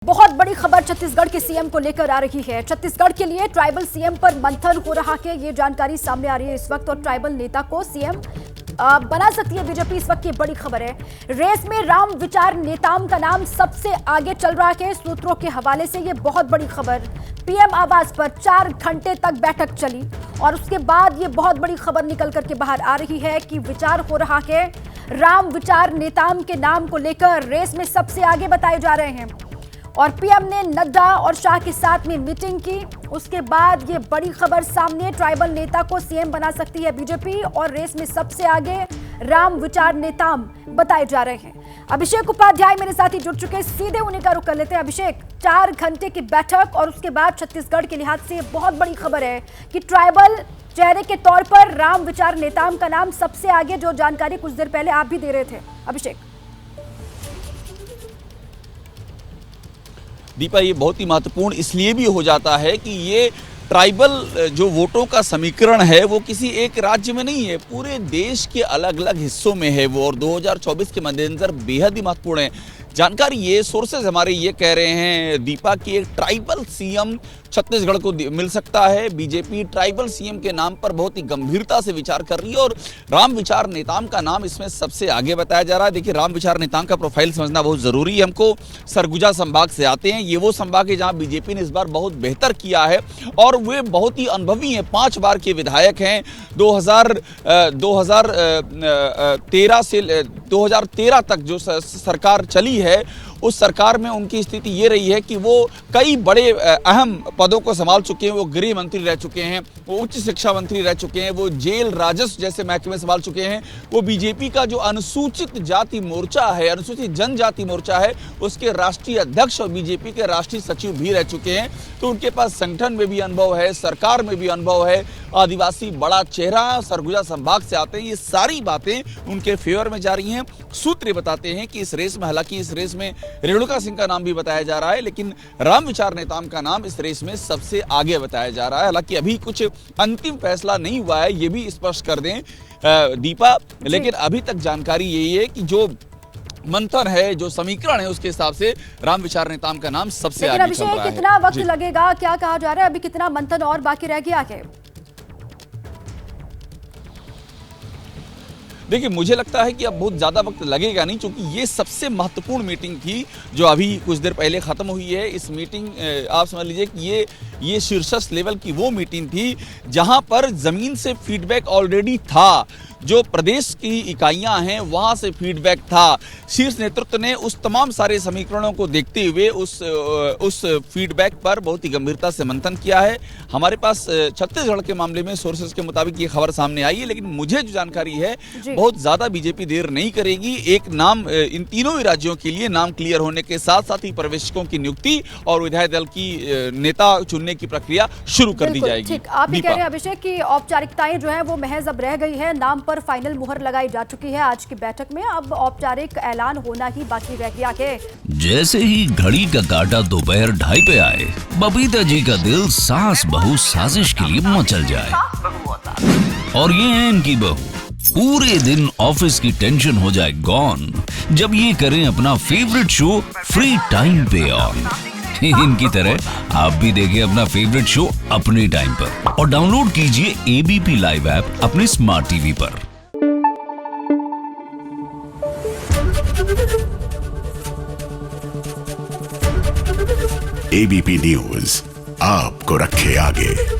बहुत बड़ी खबर छत्तीसगढ़ के सीएम को लेकर आ रही है। छत्तीसगढ़ के लिए ट्राइबल सीएम पर मंथन हो रहा है, ये जानकारी सामने आ रही है इस वक्त। और ट्राइबल नेता को सीएम बना सकती है बीजेपी, इस वक्त की बड़ी खबर है। रेस में राम विचार नेताम का नाम सबसे आगे चल रहा है। सूत्रों के हवाले से ये बहुत बड़ी खबर। पीएम आवास पर 4 घंटे तक बैठक चली और उसके बाद ये बहुत बड़ी खबर निकल करके बाहर आ रही है कि विचार हो रहा है। राम विचार नेताम के नाम को लेकर रेस में सबसे आगे बताए जा रहे हैं। और पीएम ने नड्डा और शाह के साथ में मीटिंग की। उसके बाद ये बड़ी खबर सामने, ट्राइबल नेता को सीएम बना सकती है बीजेपी और रेस में सबसे आगे राम विचार नेताम बताए जा रहे हैं। अभिषेक उपाध्याय मेरे साथ ही जुड़ चुके हैं, सीधे उन्हीं का रुख कर लेते हैं। अभिषेक, 4 घंटे की बैठक और उसके बाद छत्तीसगढ़ के लिहाज से बहुत बड़ी खबर है कि ट्राइबल चेहरे के तौर पर राम विचार नेताम का नाम सबसे आगे, जो जानकारी कुछ देर पहले आप भी दे रहे थे। अभिषेक। दीपा, ये बहुत ही महत्वपूर्ण इसलिए भी हो जाता है कि ये ट्राइबल जो वोटों का समीकरण है वो किसी एक राज्य में नहीं है, पूरे देश के अलग अलग हिस्सों में है वो, और 2024 के मद्देनजर बेहद ही महत्वपूर्ण है। जानकारी ये सोर्सेज हमारे ये कह रहे हैं दीपा कि एक ट्राइबल सीएम छत्तीसगढ़ को मिल सकता है। बीजेपी ट्राइबल सीएम के नाम पर बहुत ही गंभीरता से विचार कर रही है और राम विचार नेताम का नाम इसमें सबसे आगे बताया जा रहा है। देखिए, राम विचार नेताम का प्रोफाइल समझना बहुत जरूरी है हमको। सरगुजा संभाग से आते हैं, ये वो संभाग है जहां बीजेपी ने इस बार बहुत बेहतर किया है और वे बहुत ही अनुभवी हैं, 5 बार के विधायक हैं। 2013 तक जो सरकार चली है उस सरकार में उनकी स्थिति ये रही है कि वो कई बड़े अहम पदों को संभाल चुके हैं। वो गृह मंत्री रह चुके हैं, वो उच्च शिक्षा मंत्री रह चुके हैं, वो जेल राजस्व जैसे महकमे संभाल चुके हैं। वो बीजेपी का जो अनुसूचित जाति मोर्चा है, अनुसूचित जनजाति मोर्चा है, उसके राष्ट्रीय अध्यक्ष और बीजेपी के राष्ट्रीय सचिव भी रह चुके हैं। तो उनके पास संगठन में भी अनुभव है, सरकार में भी अनुभव है। आदिवासी बड़ा चेहरा, सरगुजा संभाग से आते हैं। ये सारी बातें उनके फेवर में जा रही हैं। सूत्र बताते हैं कि इस रेस में, हालांकि इस रेस में रेणुका सिंह का नाम भी बताया जा रहा है, लेकिन राम विचार नेताम का नाम इस रेस में सबसे आगे बताया जा रहा है। हालांकि अभी कुछ अंतिम फैसला नहीं हुआ है, ये भी स्पष्ट कर दें दीपा, लेकिन अभी तक जानकारी यही है कि जो मंथन है, जो समीकरण है, उसके हिसाब से राम विचार नेताम का नाम सबसे आगे चल रहा है। कितना वक्त लगेगा, क्या कहा जा रहा है, अभी कितना मंथन और बाकी रह गया है? देखिए, मुझे लगता है कि अब बहुत ज़्यादा वक्त लगेगा नहीं, क्योंकि ये सबसे महत्वपूर्ण मीटिंग थी जो अभी कुछ देर पहले ख़त्म हुई है। इस मीटिंग, आप समझ लीजिए कि ये शीर्षस्थ लेवल की वो मीटिंग थी जहां पर ज़मीन से फीडबैक ऑलरेडी था। जो प्रदेश की इकाइयां हैं वहां से फीडबैक था। शीर्ष नेतृत्व ने उस तमाम सारे समीकरणों को देखते हुए उस फीडबैक पर बहुत ही गंभीरता से मंथन किया है। हमारे पास छत्तीसगढ़ के मामले में सोर्सेज के मुताबिक ये खबर सामने आई है, लेकिन मुझे जो जानकारी है बहुत ज्यादा बीजेपी देर नहीं करेगी। एक नाम, इन तीनों ही राज्यों के लिए नाम क्लियर होने के साथ साथ ही पर्यवेक्षकों की नियुक्ति और विधायक दल की नेता चुनने की प्रक्रिया शुरू कर दी जाएगी। ठीक, आप ये कह रहे हैं अभिषेक की औपचारिकताएं जो है वो महज अब रह गई है, नाम पर फाइनल मुहर लगाई जा चुकी है आज की बैठक में, अब औपचारिक ऐलान होना ही बाकी रह गया है। जैसे ही घड़ी का काटा दोपहर 2:30 पे आए, बबीता जी का दिल सास बहू साजिश के लिए मचल जाए। और ये है इनकी बहू, पूरे दिन ऑफिस की टेंशन हो जाए गॉन जब ये करें अपना फेवरेट शो फ्री टाइम पे ऑन। इनकी तरह आप भी देखें अपना फेवरेट शो अपने टाइम पर और डाउनलोड कीजिए एबीपी लाइव ऐप अपने स्मार्ट टीवी पर। एबीपी न्यूज आपको रखे आगे।